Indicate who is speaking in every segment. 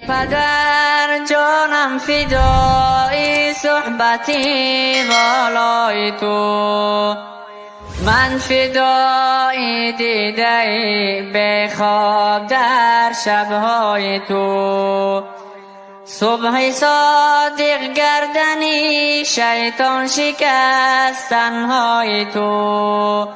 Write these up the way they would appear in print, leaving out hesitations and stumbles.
Speaker 1: پدر جانم فدای صحبتی والای تو، من فدای دیده به خواب در شبهای تو. صبح صادق گردنی شیطان شکستنهای تو،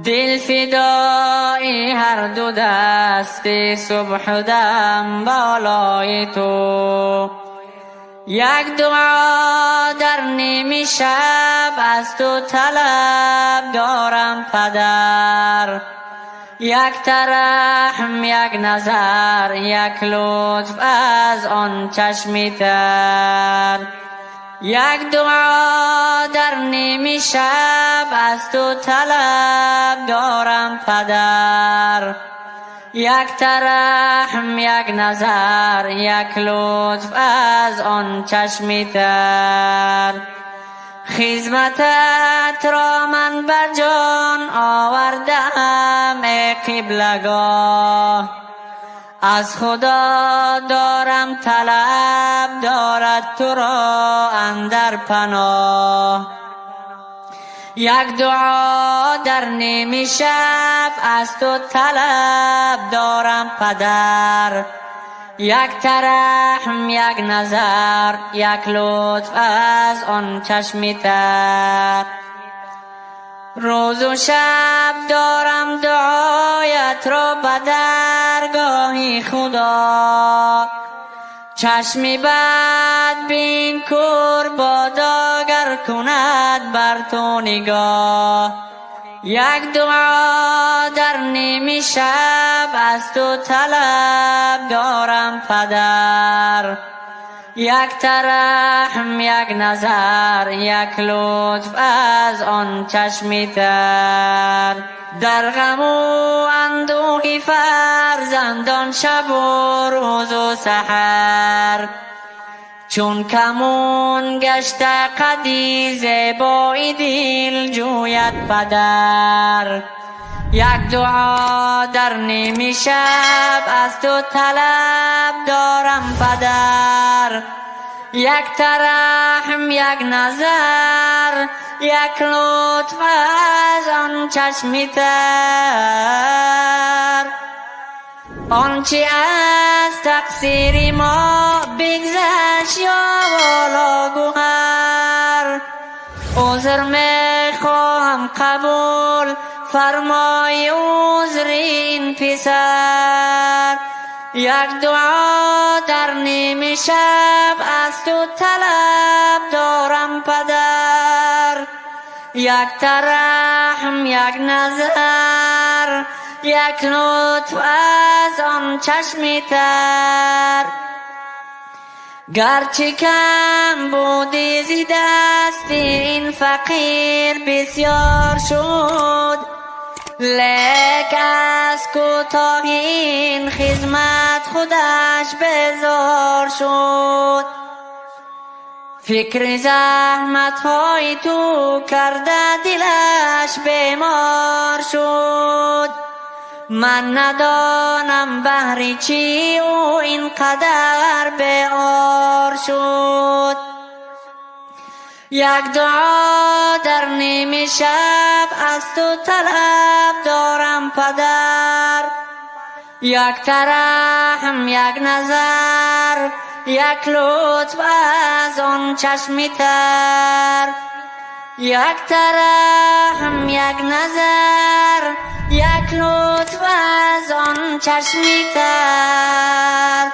Speaker 1: دل فدای هر دو دست صبح و دم بالای تو. یک دعا در نیمه شب از تو طلب دارم پدر، یک ترحم، یک نظر، یک لطف از آن چشمی تر. یک دعا در نیمه شب از تو طلب دارم پدر، یک ترحم، یک نظر، یک لطف از آن چشمی تر. خدمتت را من بر جان آوردم ای قبلگاه، از خدا دارم طلب دارد تو را اندر پناه. یک دعا در نیمه شب از تو طلب دارم پدر، یک ترحم، یک نظر، یک لطف از آن چشمی تر. روز و شب دارم دعایت را به درگاه خدا، چشمی بد بین کور باداگر کند بر تو نگاه. یک دعا در نیمه شب از تو طلب دارم پدر، یک ترحم، یک نظر، یک لطف از آن چشمی تر. در غم و اندوه فرزندان شب و روز و سحر، چون کمون گشته قدی زیبای دل جوید پدر. یک دعا در نیمه شب از تو طلب دارم پدر، یک ترحم، یک نظر، یک لطف از آن چشمی تر. آنچه از تقصیر ما بگذشت یا والا گوهر، عذر میخواهم قبول فرمای عذر این پسر. یک دعا در نیمه شب از تو طلب دارم پدر، یک ترحم، یک نظر، یک لطف از آن چشمی تر. گرچه کم بودی زی دست این فقیر بسیار شد، لیک از کوتاهی این خدمت خودش بیزار شد. فکر زحمت های تو کرده دلش بیمار شد، من ندانم بهر چی او اینقدر بیار شد. یک دعا در نیمه شب از تو طلب دارم پدر، یک ترحم، یک نظر، یک لطف از آن چشمی تر. یک ترحم، یک نظر، یک لطف از آن چشمی تر.